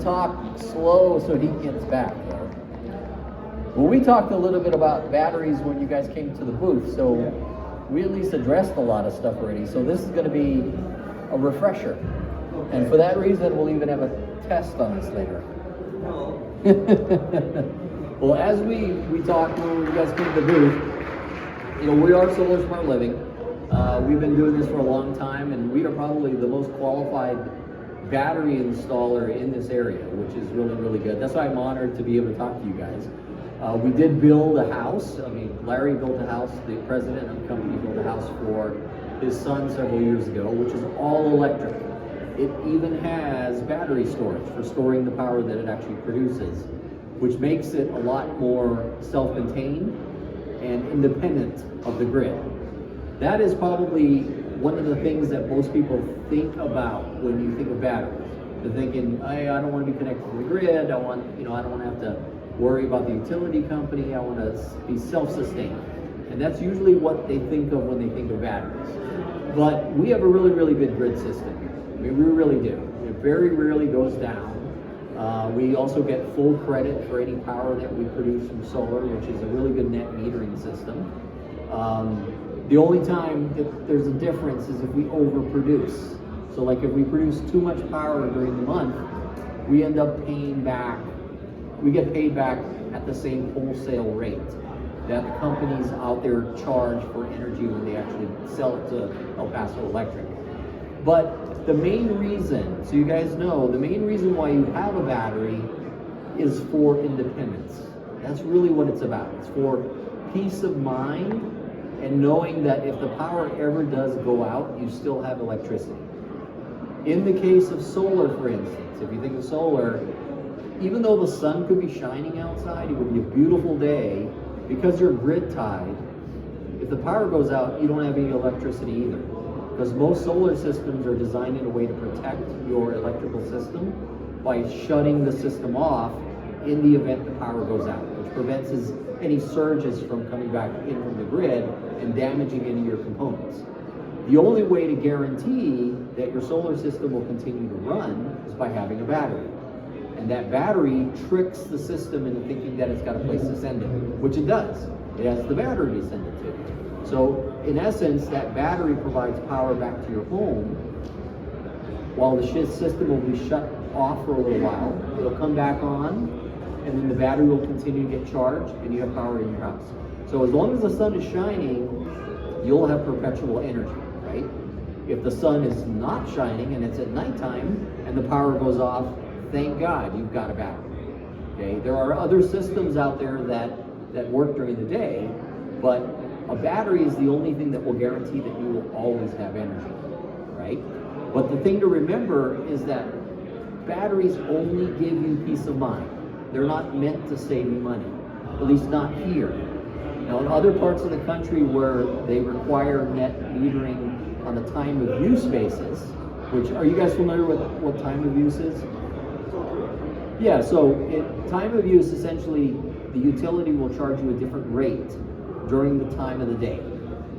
talk slow so he gets back there. Well, we talked a little bit about batteries when you guys came to the booth, so we at least addressed a lot of stuff already. So this is going to be a refresher. And for that reason, we'll even have a test on this later. Well, as we talked when you guys came to the booth, we are Solar Smart Living. We've been doing this for a long time, and we are probably the most qualified battery installer in this area, which is really, really good. That's why I'm honored to be able to talk to you guys. We did build a house. Larry built a house, the president of the company built a house for his son several years ago, which is all electric. It even has battery storage for storing the power that it actually produces, which makes it a lot more self-contained and independent of the grid. That is probably one of the things that most people think about when you think of batteries. They're thinking, hey, I don't want to be connected to the grid. I don't want to have to worry about the utility company. I want to be self-sustained. And that's usually what they think of when they think of batteries. But we have a really, really good grid system. We really do. It very rarely goes down. We also get full credit for any power that we produce from solar, which is a really good net metering system. The only time that there's a difference is if we overproduce. So like if we produce too much power during the month, we end up paying back, we get paid back at the same wholesale rate that the companies out there charge for energy when they actually sell it to El Paso Electric. But the main reason, so you guys know, the main reason why you have a battery is for independence. That's really what it's about. It's for peace of mind and knowing that if the power ever does go out, you still have electricity. In the case of solar, for instance, if you think of solar, even though the sun could be shining outside, it would be a beautiful day, because you're grid tied, if the power goes out, you don't have any electricity either. Because most solar systems are designed in a way to protect your electrical system by shutting the system off in the event the power goes out, which prevents any surges from coming back in from the grid and damaging any of your components. The only way to guarantee that your solar system will continue to run is by having a battery. And that battery tricks the system into thinking that it's got a place to send it, which it does. It has the battery to send it to. So in essence, that battery provides power back to your home while the system will be shut off for a little while. It'll come back on, and then the battery will continue to get charged, and you have power in your house. So as long as the sun is shining, you'll have perpetual energy, right? If the sun is not shining and it's at nighttime and the power goes off, thank God you've got a battery. Okay, there are other systems out there that work during the day, but a battery is the only thing that will guarantee that you will always have energy, right? But the thing to remember is that batteries only give you peace of mind. They're not meant to save you money, at least not here. Now, in other parts of the country where they require net metering on a time of use basis, which, are you guys familiar with what time of use is? Yeah, so time of use, essentially, the utility will charge you a different rate during the time of the day.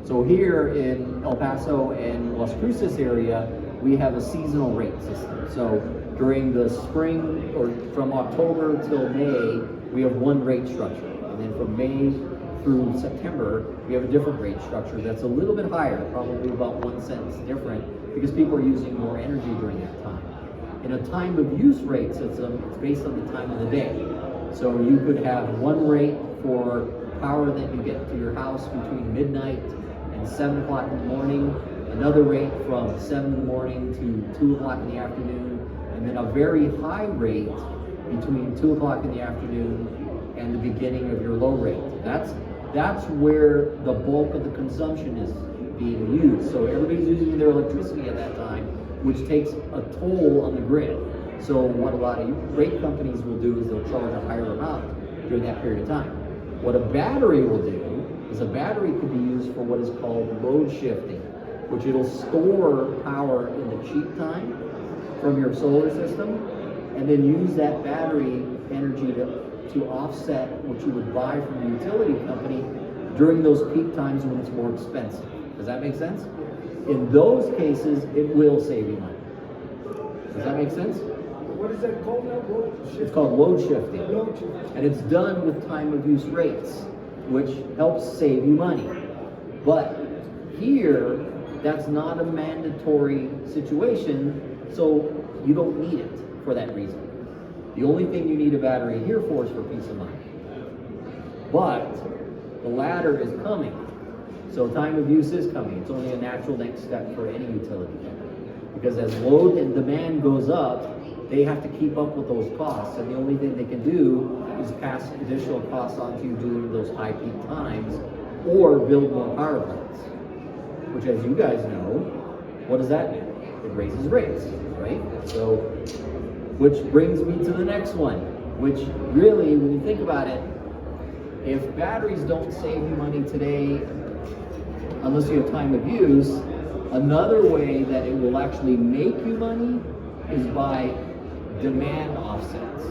So here in El Paso and Las Cruces area, we have a seasonal rate system. So during the spring, or from October till May, we have one rate structure. And then from May through September, we have a different rate structure that's a little bit higher, probably about 1 cent different, because people are using more energy during that time. In a time of use rate system, it's based on the time of the day. So you could have one rate for power that you get to your house between midnight and 7 o'clock in the morning, another rate from 7 in the morning to 2 o'clock in the afternoon, and then a very high rate between 2 o'clock in the afternoon and the beginning of your low rate. That's where the bulk of the consumption is being used. So everybody's using their electricity at that time, which takes a toll on the grid. So what a lot of rate companies will do is they'll charge a higher amount during that period of time. What a battery will do is a battery could be used for what is called load shifting, which it'll store power in the cheap time from your solar system, and then use that battery energy to offset what you would buy from the utility company during those peak times when it's more expensive. Does that make sense? In those cases, it will save you money. Does that make sense? What is that called now? Load shifting? It's called load shifting. Load shifting. And it's done with time of use rates, which helps save you money. But here, that's not a mandatory situation, so you don't need it for that reason. The only thing you need a battery here for is for peace of mind. But the ladder is coming. So time of use is coming. It's only a natural next step for any utility company. Because as load and demand goes up, they have to keep up with those costs. And the only thing they can do is pass additional costs on to you during those high peak times or build more power plants. Which, as you guys know, what does that do? It raises rates, right? So, which brings me to the next one, which really, when you think about it, if batteries don't save you money today, unless you have time of use, another way that it will actually make you money is by demand offsets.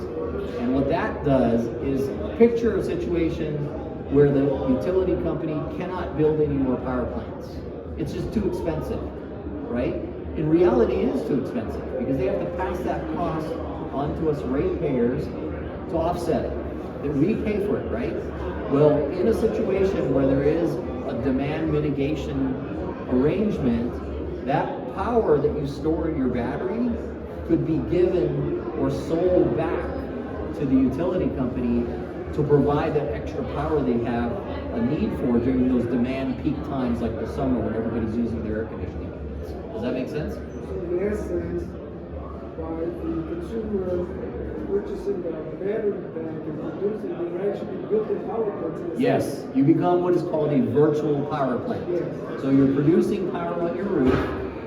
And what that does is picture a situation where the utility company cannot build any more power plants. It's just too expensive, right? In reality, it is too expensive because they have to pass that cost on to us ratepayers to offset it. That we pay for it, right? Well, in a situation where there is a demand mitigation arrangement, that power that you store in your battery could be given or sold back to the utility company to provide that extra power they have a need for during those demand peak times like the summer when everybody's using their air conditioning units. Does that make sense? So in essence, by the consumer purchasing the battery bank and producing, they're actually building power plants. Yes, you become what is called a virtual power plant. Yes. So you're producing power on your roof,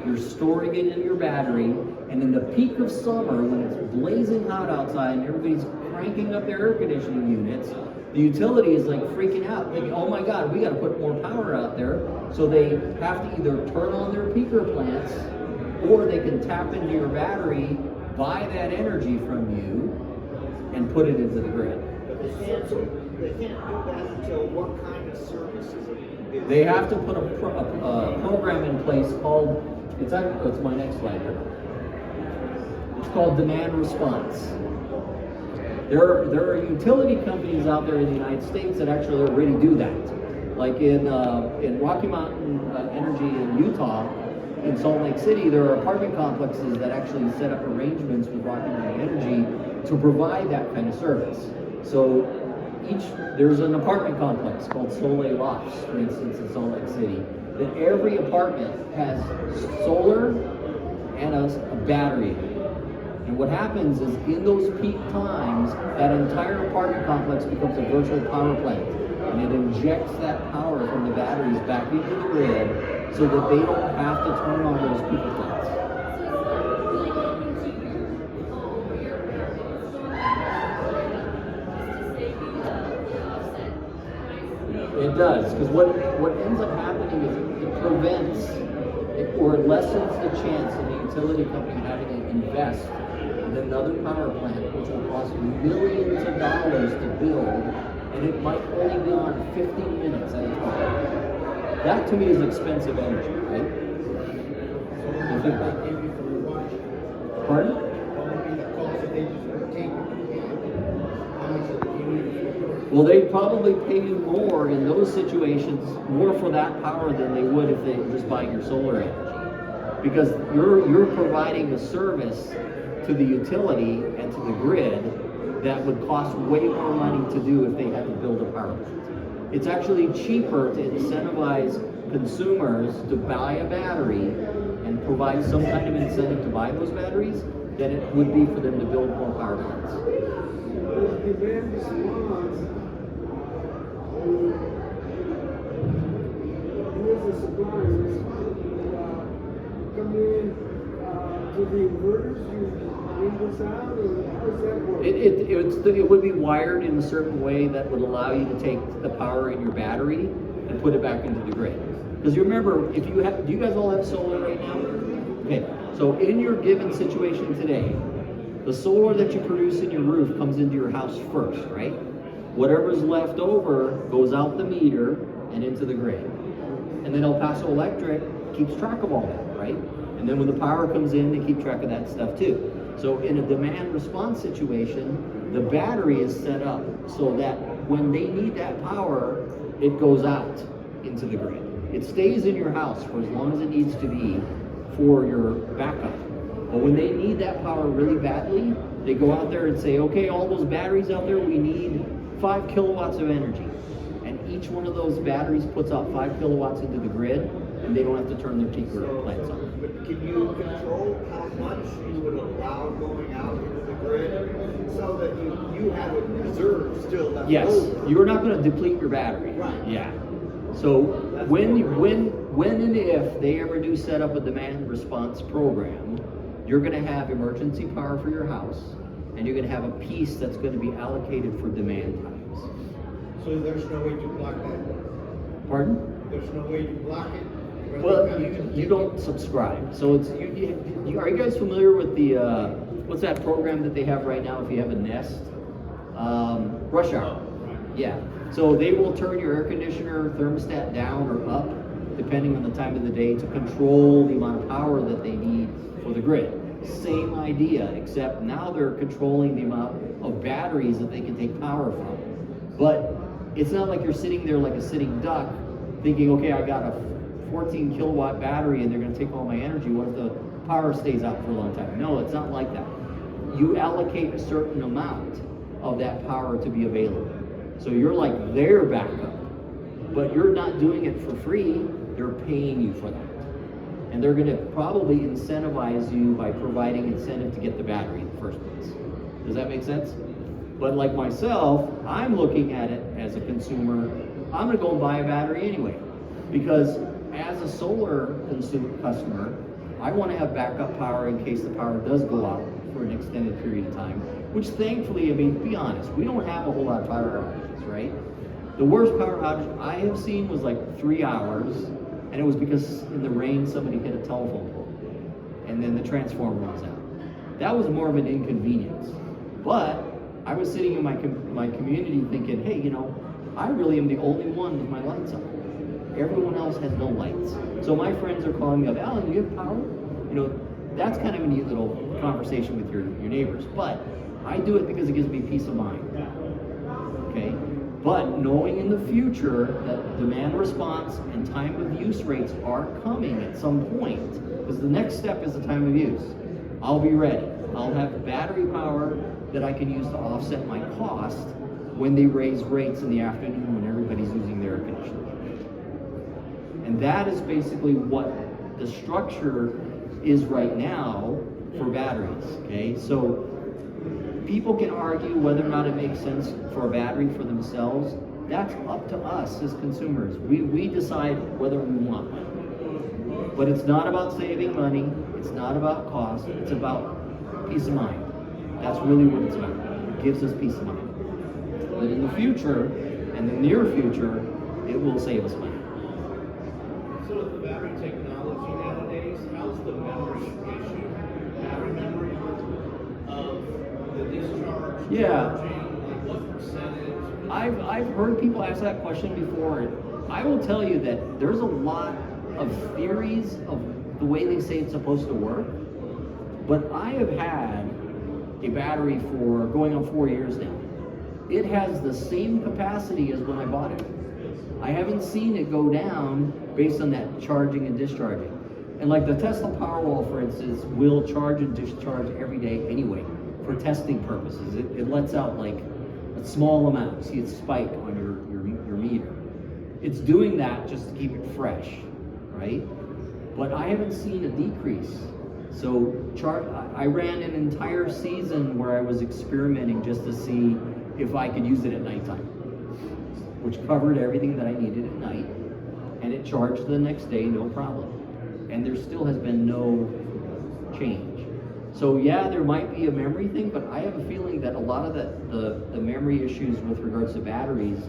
you're storing it in your battery, and in the peak of summer, when it's blazing hot outside and everybody's cranking up their air conditioning units, the utility is like freaking out, thinking, oh my God, we got to put more power out there. So they have to either turn on their peaker plants, or they can tap into your battery, buy that energy from you, and put it into the grid. They can't do that until what kind of services? They have to put a program in place called, it's my next slide here. It's called demand response. There are utility companies out there in the United States that actually already do that. Like in Rocky Mountain Energy in Utah, in Salt Lake City, there are apartment complexes that actually set up arrangements with Rocky Mountain Energy to provide that kind of service. So there's an apartment complex called Soleil Lofts, for instance, in Salt Lake City, that every apartment has solar and a battery. And what happens is in those peak times, that entire apartment complex becomes a virtual power plant. And it injects that power from the batteries back into the grid so that they don't have to turn on those peaker plants. It does, because what ends up happening is it prevents or it lessens the chance of the utility company having to invest in another power plant, which will cost millions of dollars to build, and it might only be on 15 minutes at a time. That to me is expensive energy, right? So think about it. Pardon? Well, they'd probably pay you more in those situations, more for that power than they would if they were just buying your solar energy. Because you're providing a service to the utility and to the grid that would cost way more money to do if they had to build a power plant. It's actually cheaper to incentivize consumers to buy a battery and provide some kind of incentive to buy those batteries than it would be for them to build more power plants. Demand response. You as a supplier come in to the inverters, you bring this out, or how does that work? It would be wired in a certain way that would allow you to take the power in your battery and put it back into the grid. Because you remember, do you guys all have solar right now? Okay, so in your given situation today, the solar that you produce in your roof comes into your house first, right? Whatever's left over goes out the meter and into the grid. And then El Paso Electric keeps track of all that, right? And then when the power comes in, they keep track of that stuff too. So in a demand response situation, the battery is set up so that when they need that power, it goes out into the grid. It stays in your house for as long as it needs to be for your backup. But when they need that power really badly, they go out there and say, okay, all those batteries out there, we need 5 kilowatts of energy. And each one of those batteries puts out 5 kilowatts into the grid, and they don't have to turn their Tinker plants on. But can you control how much you would allow going out into the grid so that you have a reserve still left Yes, over? you're not going to deplete your battery. Right. Yeah. So when and if they ever do set up a demand response program, you're going to have emergency power for your house, and you're going to have a piece that's going to be allocated for demand times. So there's no way to block that? Pardon? There's no way to block it? Well, you don't subscribe. So it's are you guys familiar with the what's that program that they have right now if you have a Nest? Rush Hour. Yeah. So they will turn your air conditioner thermostat down or up depending on the time of the day to control the amount of power that they need for the grid. Same idea, except now they're controlling the amount of batteries that they can take power from. But it's not like you're sitting there like a sitting duck thinking, okay, I got a 14 kilowatt battery and they're going to take all my energy. What if the power stays out for a long time? No, it's not like that. You allocate a certain amount of that power to be available. So you're like their backup, but you're not doing it for free. They're paying you for that. And they're going to probably incentivize you by providing incentive to get the battery in the first place. Does that make sense? But like myself, I'm looking at it as a consumer. I'm going to go and buy a battery anyway, because as a solar customer, I want to have backup power in case the power does go out for an extended period of time, which thankfully, I mean, to be honest, we don't have a whole lot of power outages, right? The worst power outage I have seen was like 3 hours, and it was because in the rain somebody hit a telephone pole, and then the transformer was out. That was more of an inconvenience. But I was sitting in my community thinking, hey, you know, I really am the only one with my lights on. Everyone else has no lights. So my friends are calling me up, Alan, do you have power? You know, that's kind of a neat little conversation with your neighbors. But I do it because it gives me peace of mind. Okay? But knowing in the future that demand response and time of use rates are coming at some point, because the next step is the time of use. I'll be ready. I'll have battery power that I can use to offset my cost when they raise rates in the afternoon when everybody's using their air conditioner. And that is basically what the structure is right now for batteries, okay? So people can argue whether or not it makes sense for a battery for themselves. That's up to us as consumers. We decide whether we want one. But it's not about saving money. It's not about cost. It's about peace of mind. That's really what it's about. It gives us peace of mind. But in the future, and the near future, it will save us money. So with the battery technology nowadays, how's the memory issue? Battery memory of the discharge? Yeah. Charging, like what percentage? I've heard people ask that question before. I will tell you that there's a lot of theories of the way they say it's supposed to work, but I have had a battery for going on 4 years now. It has the same capacity as when I bought it. I haven't seen it go down based on that charging and discharging. And like the Tesla Powerwall, for instance, will charge and discharge every day anyway for testing purposes. It lets out like a small amount. You see it spike on your meter. It's doing that just to keep it fresh, right? But I haven't seen a decrease. So I ran an entire season where I was experimenting just to see if I could use it at nighttime, which covered everything that I needed at night, and it charged the next day, no problem. And there still has been no change. So yeah, there might be a memory thing, but I have a feeling that a lot of the memory issues with regards to batteries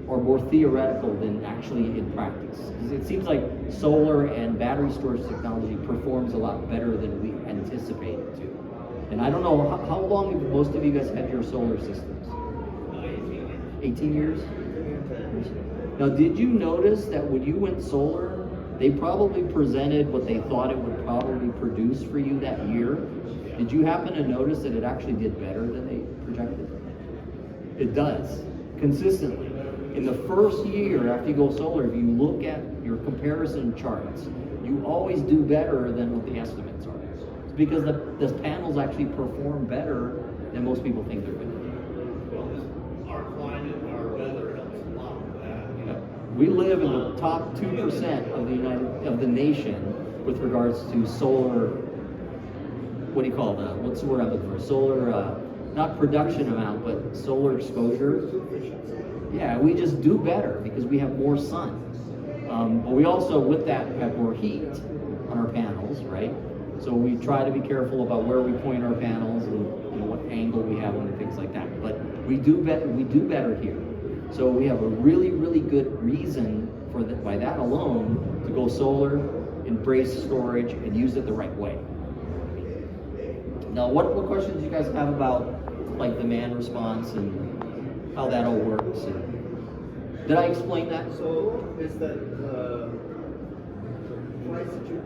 are more theoretical than actually in practice. It seems like solar and battery storage technology performs a lot better than we anticipated it to. And I don't know, how long have most of you guys had your solar systems? 18 years? Now, did you notice that when you went solar, they probably presented what they thought it would probably produce for you that year. Did you happen to notice that it actually did better than they projected? It does, consistently. In the first year after you go solar, if you look at your comparison charts, you always do better than what the estimates are. It's because the panels actually perform better than most people think they're going to do. Well, our climate, our weather helps a lot with that. Yeah. We live in the top 2% of the nation with regards to solar. What do you call that? What's the word I'm looking for? Solar, not production amount, but solar exposure. Yeah, we just do better because we have more sun. But we also, with that, have more heat on our panels, right? So we try to be careful about where we point our panels and what angle we have them and things like that. But we do better. We do better here. So we have a really, really good reason for that. By that alone, to go solar, embrace storage, and use it the right way. Now, what questions do you guys have about like demand response and how that all works? And did I explain that? So is that price that you,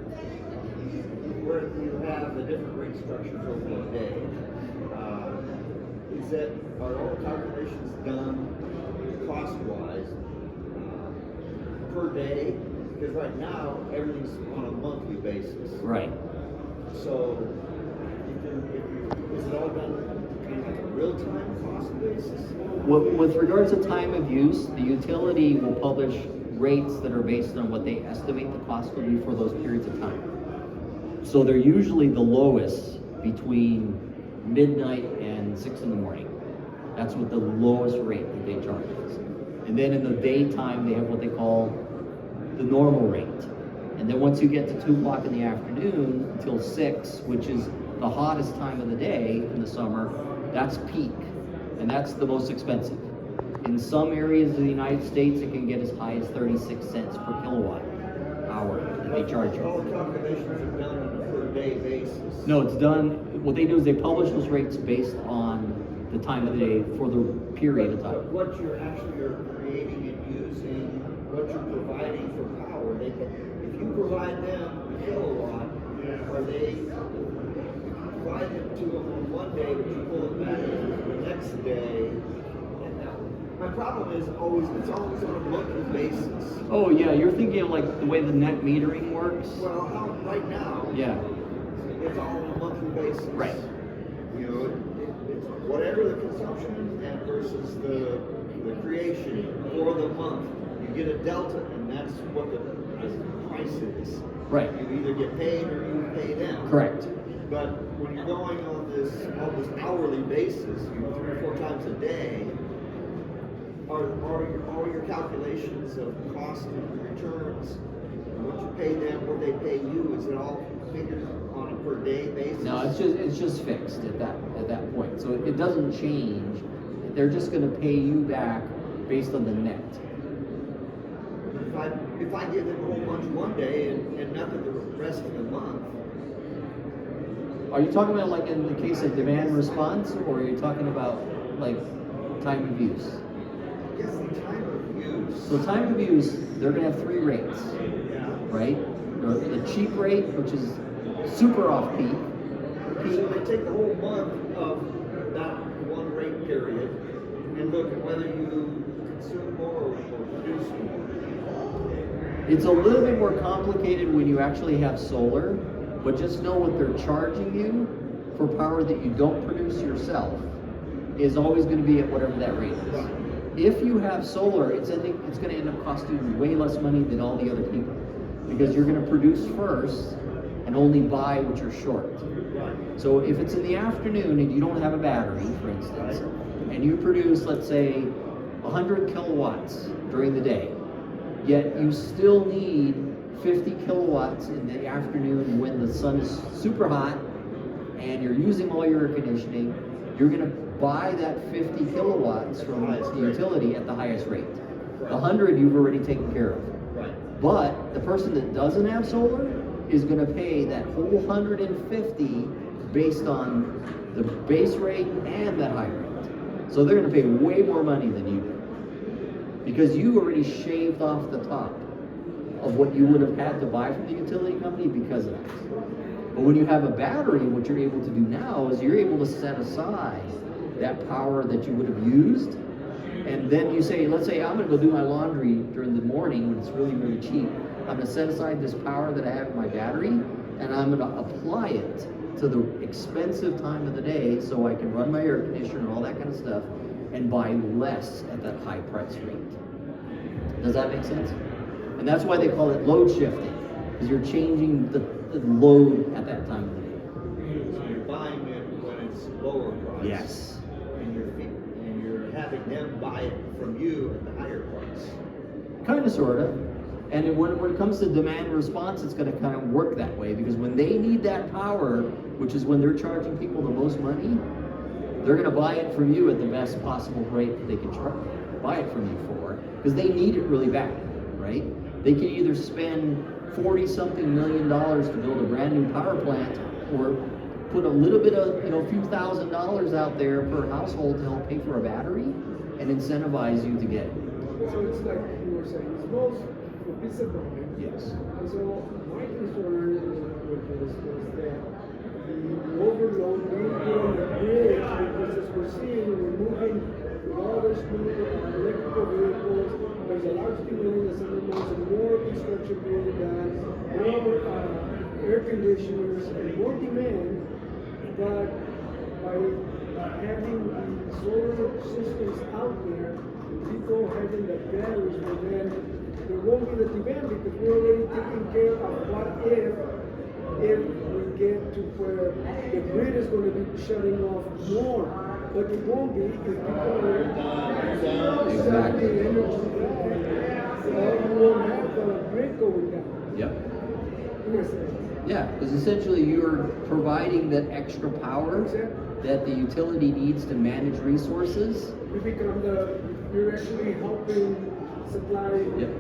where you have the different rate structures over a day, is that, are all calculations done cost-wise per day? Because right now, everything's on a monthly basis. Right. So, is it all done in like a real-time cost basis? With regards to time of use, the utility will publish rates that are based on what they estimate the cost will be for those periods of time. So they're usually the lowest between midnight and 6 in the morning. That's what the lowest rate that they charge is. And then in the daytime, they have what they call the normal rate. And then once you get to 2 o'clock in the afternoon until 6, which is the hottest time of the day in the summer, that's peak. And that's the most expensive. In some areas of the United States, it can get as high as 36 cents per kilowatt hour that they charge you. All the calculations are done on a per day basis. No, it's done, what they do is they publish those rates based on the time of the day for the period of But time. what you're actually creating and using, what you're providing for power, if you provide them a kilowatt, are they, if you provide them to them on one day, but you pull it back the next day, and now, my problem is always, it's always on a monthly basis. Oh yeah, you're thinking of like the way the net metering works? Well, how, right now, Yeah, it's all on a monthly basis. right. You know, it's whatever the consumption and versus the creation for the month. You get a delta, and that's what the price is. Right. You either get paid or you pay them. Correct. But when you're going on this hourly basis, 3 or 4 times a day, are all your calculations of cost and returns, what you pay them, what they pay you, is it all figured on a per day basis? No, it's just fixed at that point. So it doesn't change. They're just going to pay you back based on the net. If I give them a whole bunch one day and nothing the rest of the month. Are you talking about like in the case of demand response, or are you talking about like time of use? I guess the time of use. So time of use, they're going to have 3 rates, Yeah. right? The cheap rate, which is super off peak. So they take the whole month of that one rate period and look at whether you consume more or produce more. It's a little bit more complicated when you actually have solar, but just know what they're charging you for power that you don't produce yourself is always going to be at whatever that rate is. Right. If you have solar, it's going to end up costing you way less money than all the other people because you're going to produce first and only buy what you're short. Right. So if it's in the afternoon and you don't have a battery, for instance, and you produce, let's say, 100 kilowatts during the day, yet you still need 50 kilowatts in the afternoon when the sun is super hot and you're using all your air conditioning, you're going to buy that 50 kilowatts from the utility at the highest rate. The 100 you've already taken care of. Right. But the person that doesn't have solar is going to pay that whole 150 based on the base rate and that high rate. So they're going to pay way more money than you do because you already shaved off the top. of what you would have had to buy from the utility company because of that. But when you have a battery, what you're able to do now is you're able to set aside that power that you would have used. And then you say, let's say I'm going to go do my laundry during the morning when it's really, really cheap. I'm going to set aside this power that I have in my battery, and I'm going to apply it to the expensive time of the day so I can run my air conditioner and all that kind of stuff and buy less at that high price rate. Does that make sense? And that's why they call it load shifting, because you're changing the load at that time of the day. So you're buying it when it's lower price. Yes. And you're having them buy it from you at the higher price. Kind of, sort of. And when it comes to demand response, it's going to kind of work that way, because when they need that power, which is when they're charging people the most money, they're going to buy it from you at the best possible rate that they can buy it from you for, because they need it really bad, right? They can either spend $40-something million to build a brand new power plant, or put a little bit of, a few $1,000s out there per household to help pay for a battery and incentivize you to get it. So it's like you were saying, it's both for peace of mind. Yes. And so my concern with this was that the overload being put on the grid, because as we're seeing, we're moving with all this new electrical vehicles, there's a large demand in the summer months, and more construction being done, more air conditioners, and more demand. But by having the solar systems out there, people having the batteries, but then there won't be the demand because we're already taking care of what if we get to where the grid is going to be shutting off more. But it won't be if people are Exactly. the energy back, you won't have the grid going down. Yep. In a sense. Yeah, because essentially you're providing that extra power that the utility needs to manage resources. You're actually helping supply. Yep.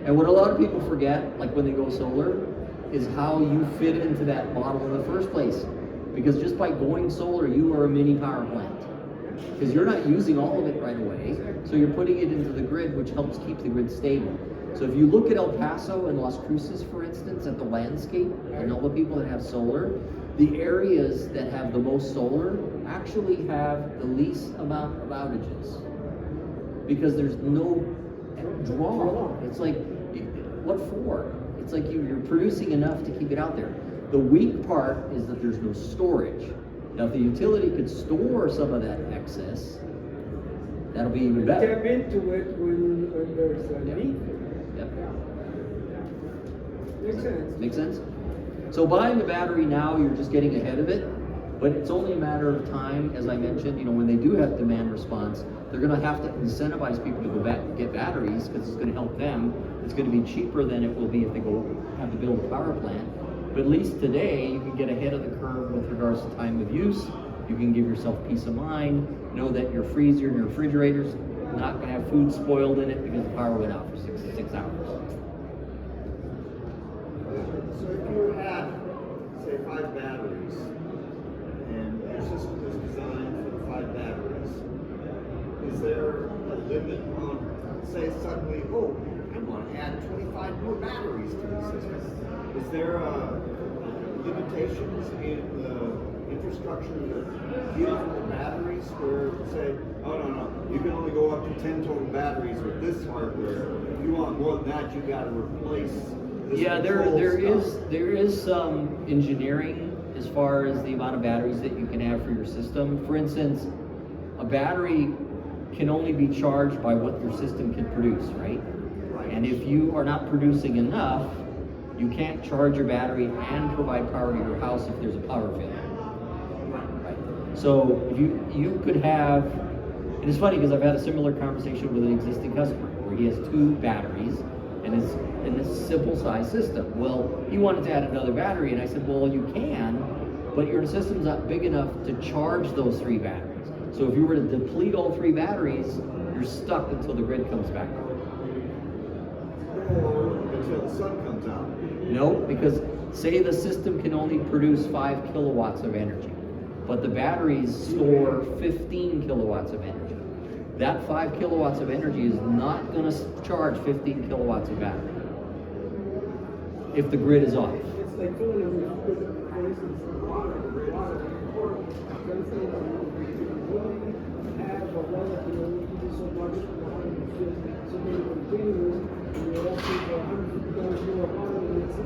And what a lot of people forget, like when they go solar, is how you fit into that model in the first place. Because just by going solar, you are a mini power plant. Because you're not using all of it right away, so you're putting it into the grid, which helps keep the grid stable. So if you look at El Paso and Las Cruces, for instance, at the landscape, and all the people that have solar, the areas that have the most solar actually have the least amount of outages. Because there's no draw. It's like, what for? It's like you're producing enough to keep it out there. The weak part is that there's no storage. Now, if the utility could store some of that excess, that'll be even better. Tap into it when there's a need. Yep. Makes sense. Make sense? So buying a battery now, you're just getting ahead of it, but it's only a matter of time, as I mentioned, when they do have demand response, they're going to have to incentivize people to go back and get batteries because it's going to help them. It's going to be cheaper than it will be if they go have to build a power plant. But at least today, you can get ahead of the curve with regards to time of use. You can give yourself peace of mind. Know that your freezer and your refrigerator's not going to have food spoiled in it because the power went out for six hours. So if you had, say, 5 batteries, and your system is designed for the 5 batteries, is there a limit on, say, suddenly, I want to add 25 more batteries to the system? Is there limitations in the infrastructure that deals with the batteries where, say, no, you can only go up to 10 total batteries with this hardware. If you want more than that, you got to replace this. Yeah, there is some engineering as far as the amount of batteries that you can have for your system. For instance, a battery can only be charged by what your system can produce, right? And if you are not producing enough, you can't charge your battery and provide power to your house if there's a power failure. Right. So if you could have, and it's funny because I've had a similar conversation with an existing customer where he has 2 batteries and it's in this simple size system. Well, he wanted to add another battery, and I said, well, you can, but your system's not big enough to charge those 3 batteries. So if you were to deplete all 3 batteries, you're stuck until the grid comes back on. Or until the sun comes out. No, because say the system can only produce 5 kilowatts of energy, but the batteries store 15 kilowatts of energy. That 5 kilowatts of energy is not going to charge 15 kilowatts of battery. if the grid is off. It's like filling it with, for instance, water, or something that you really have a well that you do so much, so many containers, and you're asking for $150 more water than it's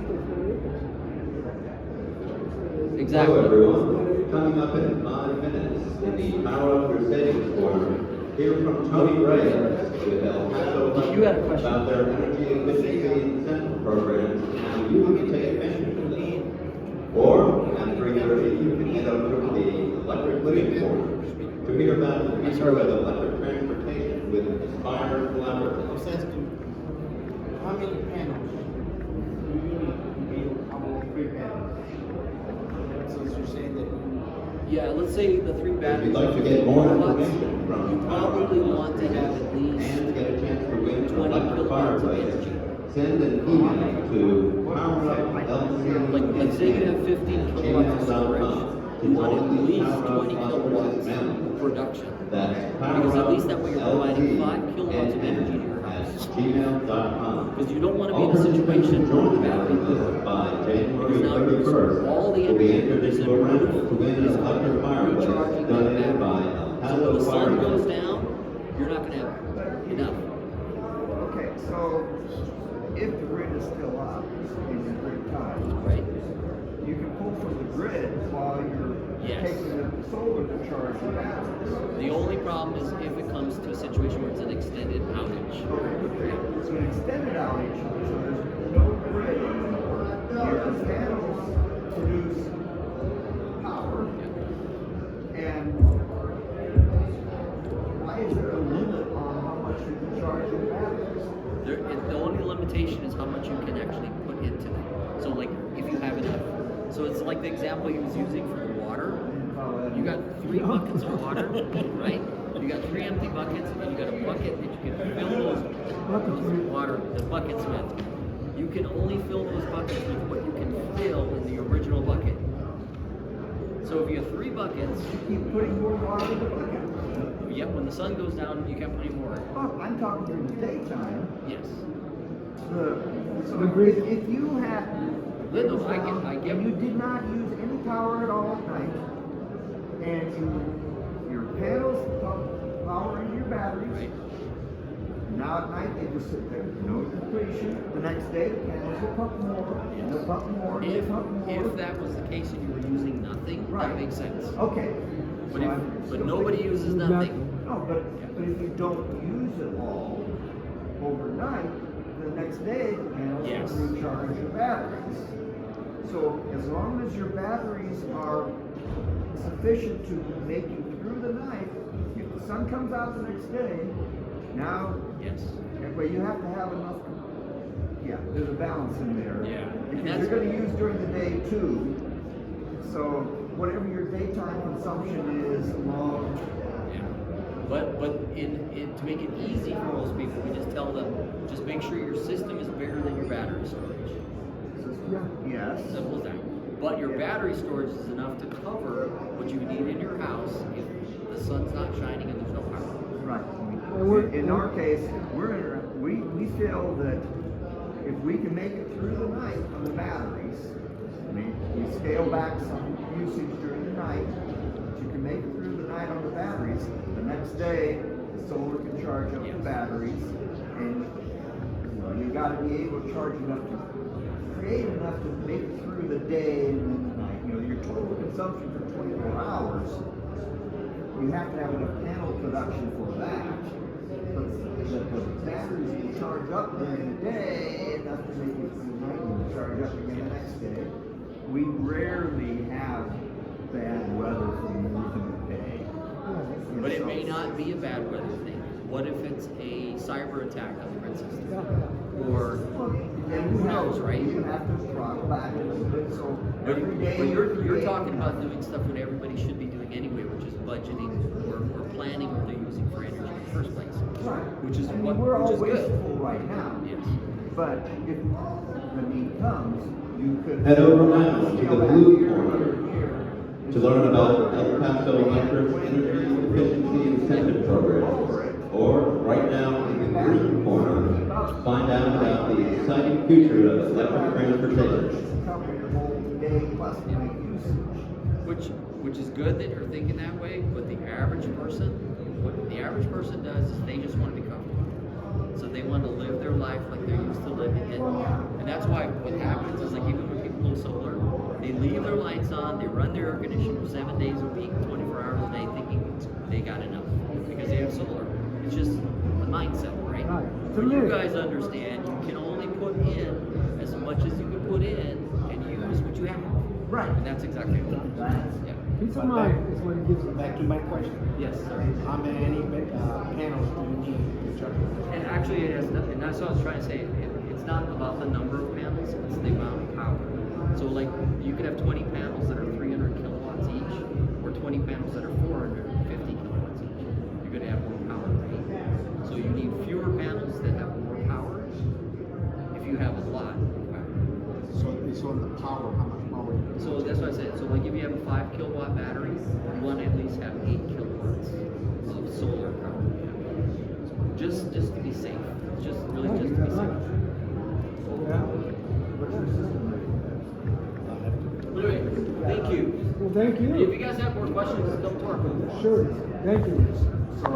Exactly. Hello everyone, coming up in 5 minutes in the Power Up Your Savings Corner, hear from Tony Ray with El Paso You had a question. about their energy efficiency incentive programs and how you can take advantage of them. Or at 3:30, you can head over to the Electric Living Corner to hear about the future of electric transportation with Aspire Collaborative. How many panels do you need to be on 3 panels? Since you're saying that Yeah, let's say the 3 If batteries. you'd like to are get more 50 watts, information from you probably want to have at and least get a chance to win an 20 electric kilowatts of fireplace, energy. send an email to PowerUpLC. Like say you have 15 kilowatts of storage, you want at least 20 kilowatts of production. That's Because at least that way you're providing 5 PowerUpLC kilowatts of energy to your house. @gmail.com. Because you don't want to be in a situation where the battery goes. By January Because now you're 31st, all the will be energy entered is into in a the raffle roof to win an is electric fireplace recharging that donated by battery. El So when the Paso sun Fire. goes down, you're not going to have enough. okay, so if the grid is still up in the grid time, Right? you can pull from the grid while you're Yes. taking the solar to charge the batteries. The only problem is if it comes to a situation where it's an extended outage. So an extended outage, so there's no grid anymore. Your panels produce power, and why is there a limit on how much you can charge your batteries? The only limitation is how much you can actually put into them. So like if you have enough. So it's like the example he was using for the water. You got 3 buckets of water, right? You got 3 empty buckets, and you got a bucket that you can fill those water, the buckets with. You can only fill those buckets with what you can fill in the original bucket. So if you have 3 buckets, Keep putting more water in the bucket. yet when the sun goes down, you can't put any more. Oh, I'm talking during the daytime. Yes. So if you had, No, I get and you did not use any power at all at night, and your panels pump power into your batteries. Right. Now at night they just sit there, no completion. The next day the panels will pump more, and they'll pump more, and they'll pump more. If that was the case and you were using nothing, Right. that makes sense. Okay. But So if, I'm but still nobody thinking- uses nothing. No, but if you don't use it all overnight, the next day the panels Yes. will recharge your batteries. So as long as your batteries are sufficient to make you through the night, if the sun comes out the next day, now, Yes. but you have to have enough. Yeah, there's a balance in there. Yeah, and Because that's- you're going to use during the day too. So whatever your daytime consumption is, along. Yeah. But to make it easy for most people, we just tell them, just make sure your system is bigger than your battery storage. Yes. Simple as that. But your battery storage is enough to cover what you need in your house if the sun's not shining and there's no power. Right. In our case, we feel that if we can make it through the night on the batteries, I mean, we scale back some usage during the night, but you can make it through the night on the batteries. The next day, the solar can charge up the batteries, and you got to be able to charge enough to create enough to make it through the day and then the night. You know, your total consumption for 24 hours, you have to have enough panel production for that. But the batteries can charge up during the day enough to make it through the night and charge up again the next day. We rarely have bad weather for more than a day. But it may not be a bad weather thing. What if it's a cyber attack on the grid system? Or Then who knows, right? You have to throttle back a little bit. So But, every day but you're creating talking about enough. doing stuff that everybody should be doing anyway, which is budgeting or planning what they're using for energy in the first place. Right. Which is I mean, what we're all which is good. wasteful right now. Yes. But if the need comes, you could Head over now to scale the back blue year corner after year. to learn about El Paso Electric's Energy Efficiency Incentive Program. Or right now in the green corner, find out about the exciting future of electric transportation. Cover your whole day plus night usage. Which is good that you're thinking that way, but the average person, what the average person does is they just want to be comfortable. So they want to live their life like they're used to living it. And that's why what happens is like even when people go solar, they leave their lights on, they run their air conditioner 7 days a week, 24 hours a day, thinking they got enough because they have solar. It's just a mindset, right? Right. But you guys understand you can only put in as much as you can put in and use what you have. Right. And that's exactly what it is. Yeah. Peace of mind is what it gives you. Back to my question. Yes, sir. How many panels do you need to charge? And actually, it has nothing. That's what I was trying to say. It's not about the number of panels; it's the amount of power. So, like, you could have 20 panels that are 300 kilowatts each, or 20 panels that are 450 kilowatts each. You're going to have more power, right? So you need fewer panels that have more power. If you have a lot of power. So it's on the power, how much power? So that's what I said. So, like, if you have a 5 kilowatt battery, you want to at least have 8 kilowatts of solar power. Just to be safe. Just really just to be safe. Yeah. Anyway, thank you. Well, thank If you. you guys have more questions, come to our booth. Sure. Thank you. So